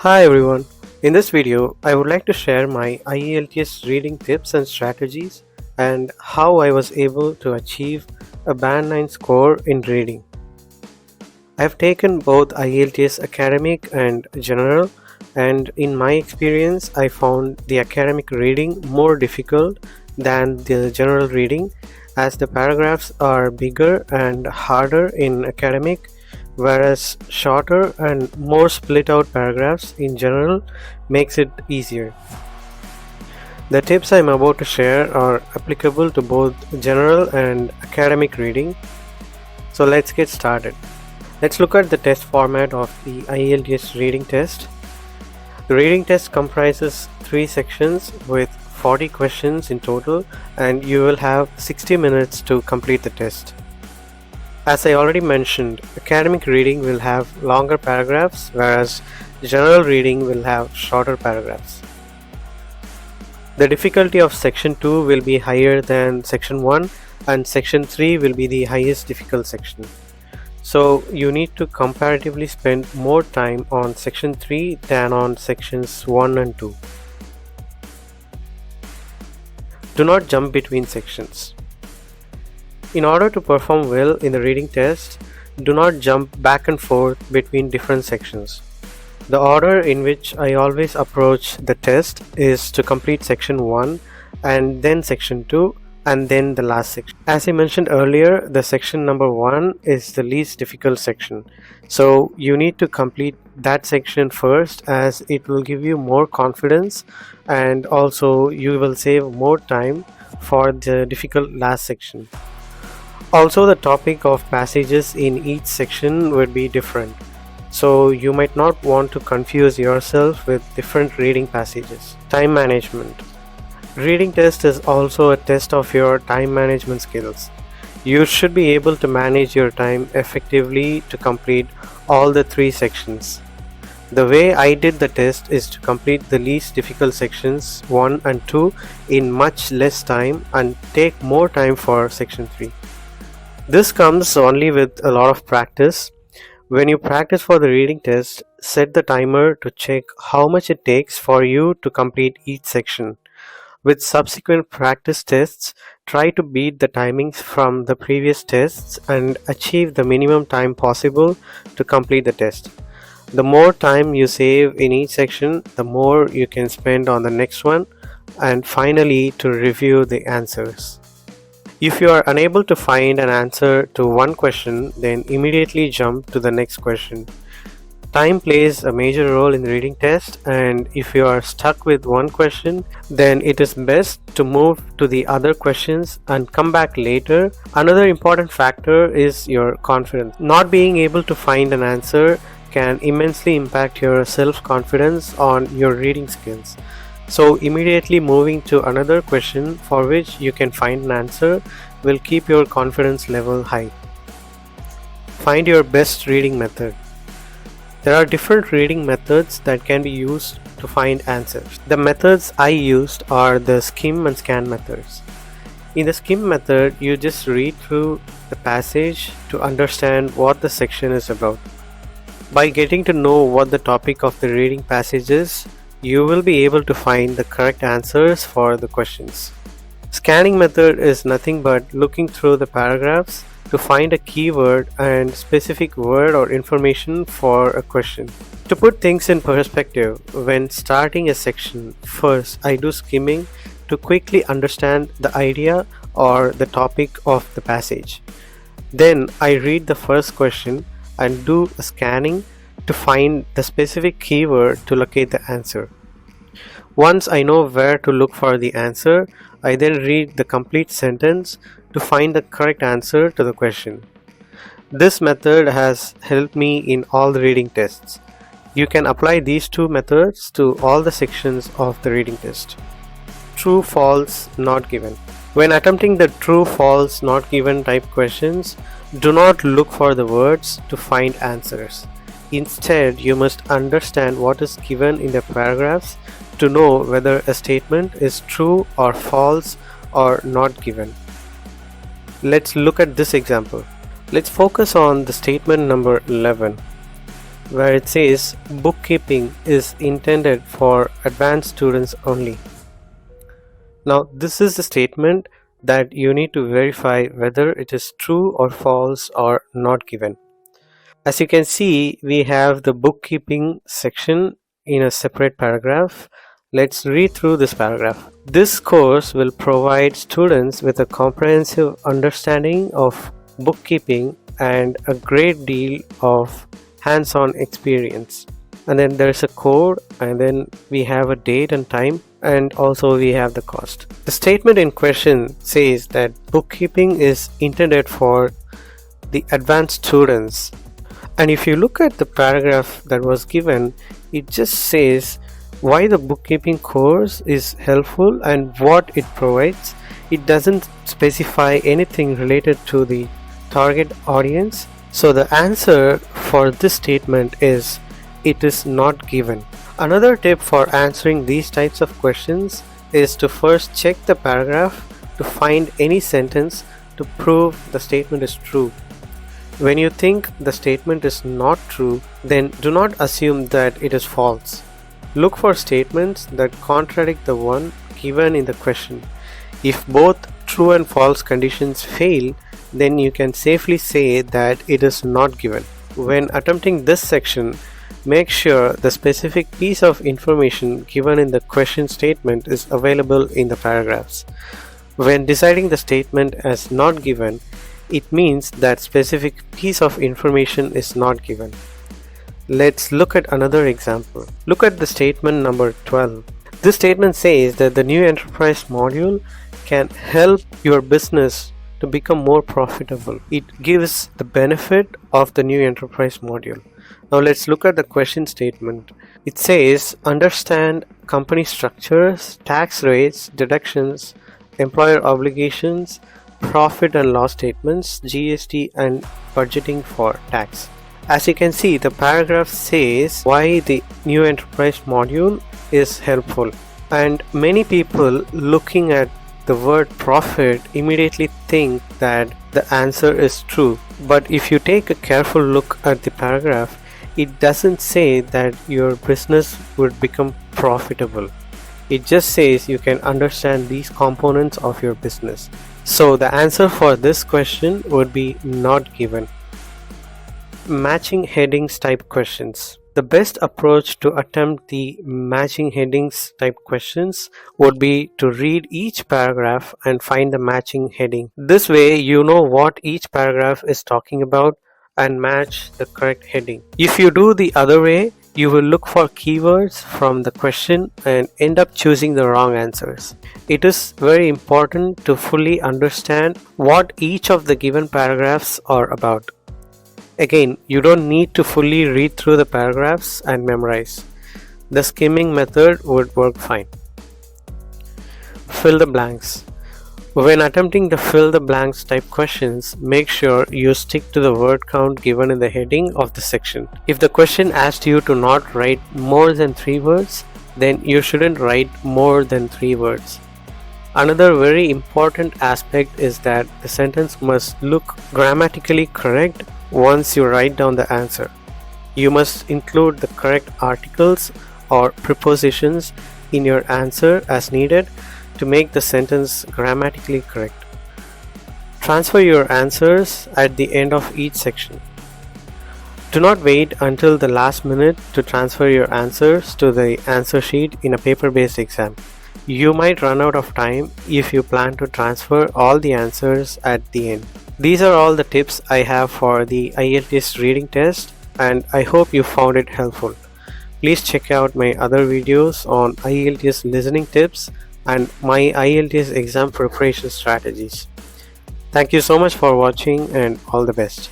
Hi everyone. In this video, I would like to share my IELTS reading tips and strategies and how I was able to achieve a band 9 score in reading. I have taken both IELTS academic and general, and in my experience, I found the academic reading more difficult than the general reading as the paragraphs are bigger and harder in academic, whereas shorter and more split out paragraphs in general makes it easier. The tips I'm about to share are applicable to both general and academic reading. So let's get started. Let's look at the test format of the IELTS reading test. The reading test comprises 3 sections with 40 questions in total, and you will have 60 minutes to complete the test. As I already mentioned, academic reading will have longer paragraphs, whereas general reading will have shorter paragraphs. The difficulty of section 2 will be higher than section 1, and section 3 will be the highest difficult section. So you need to comparatively spend more time on section 3 than on sections 1 and 2. Do not jump between sections. In order to perform well in the reading test, do not jump back and forth between different sections. The order in which I always approach the test is to complete section 1 and then section 2 and then the last section. As I mentioned earlier, the section number 1 is the least difficult section. So you need to complete that section first, as it will give you more confidence and also you will save more time for the difficult last section. Also, the topic of passages in each section would be different, so you might not want to confuse yourself with different reading passages. Time management. Reading test is also a test of your time management skills. You should be able to manage your time effectively to complete all the 3 sections. The way I did the test is to complete the least difficult sections 1 and 2 in much less time and take more time for section 3. This comes only with a lot of practice. When you practice for the reading test, set the timer to check how much it takes for you to complete each section. With subsequent practice tests, try to beat the timings from the previous tests and achieve the minimum time possible to complete the test. The more time you save in each section, the more you can spend on the next one, and finally to review the answers. If you are unable to find an answer to one question, then immediately jump to the next question. Time plays a major role in the reading test, and if you are stuck with one question, then it is best to move to the other questions and come back later. Another important factor is your confidence. Not being able to find an answer can immensely impact your self-confidence on your reading skills. So immediately moving to another question for which you can find an answer will keep your confidence level high. Find your best reading method. There are different reading methods that can be used to find answers. The methods I used are the skim and scan methods. In the skim method, you just read through the passage to understand what the section is about. By getting to know what the topic of the reading passage is, you will be able to find the correct answers for the questions. Scanning method is nothing but looking through the paragraphs to find a keyword and specific word or information for a question. To put things in perspective, when starting a section, first I do skimming to quickly understand the idea or the topic of the passage. Then I read the first question and do a scanning to find the specific keyword to locate the answer. Once I know where to look for the answer, I then read the complete sentence to find the correct answer to the question. This method has helped me in all the reading tests. You can apply these 2 methods to all the sections of the reading test. True, false, not given. When attempting the true, false, not given type questions, do not look for the words to find answers. Instead, you must understand what is given in the paragraphs to know whether a statement is true or false or not given. Let's look at this example. Let's focus on the statement number 11. where it says bookkeeping is intended for advanced students only. Now this is the statement that you need to verify whether it is true or false or not given. As you can see, we have the bookkeeping section in a separate paragraph. Let's read through this paragraph. This course will provide students with a comprehensive understanding of bookkeeping and a great deal of hands-on experience. And then there's a code, and then we have a date and time, and also we have the cost. The statement in question says that bookkeeping is intended for the advanced students. And if you look at the paragraph that was given, it just says why the bookkeeping course is helpful and what it provides. It doesn't specify anything related to the target audience. So the answer for this statement is it is not given. Another tip for answering these types of questions is to first check the paragraph to find any sentence to prove the statement is true. When you think the statement is not true, then do not assume that it is false. Look for statements that contradict the one given in the question. If both true and false conditions fail, then you can safely say that it is not given. When attempting this section, make sure the specific piece of information given in the question statement is available in the paragraphs. When deciding the statement as not given, it means that specific piece of information is not given. Let's look at another example. Look at the statement number 12. This statement says that the new enterprise module can help your business to become more profitable. It gives the benefit of the new enterprise module. Now let's look at the question statement. It says understand company structures, tax rates, deductions, employer obligations, profit and loss statements, GST and budgeting for tax. As you can see, the paragraph says why the new enterprise module is helpful, and many people looking at the word profit immediately think that the answer is true. But if you take a careful look at the paragraph, it doesn't say that your business would become profitable. It just says you can understand these components of your business. So the answer for this question would be not given. Matching headings type questions. The best approach to attempt the matching headings type questions would be to read each paragraph and find the matching heading. This way you know what each paragraph is talking about and match the correct heading. If you do the other way, you will look for keywords from the question and end up choosing the wrong answers. It is very important to fully understand what each of the given paragraphs are about. Again, you don't need to fully read through the paragraphs and memorize. The skimming method would work fine. Fill the blanks. When attempting the fill the blanks type questions, make sure you stick to the word count given in the heading of the section. If the question asked you to not write more than 3 words, then you shouldn't write more than 3 words. Another very important aspect is that the sentence must look grammatically correct once you write down the answer. You must include the correct articles or prepositions in your answer as needed to make the sentence grammatically correct. Transfer your answers at the end of each section. Do not wait until the last minute to transfer your answers to the answer sheet in a paper-based exam. You might run out of time if you plan to transfer all the answers at the end. These are all the tips I have for the IELTS reading test, and I hope you found it helpful. Please check out my other videos on IELTS listening tips and my IELTS exam preparation strategies. Thank you so much for watching, and all the best.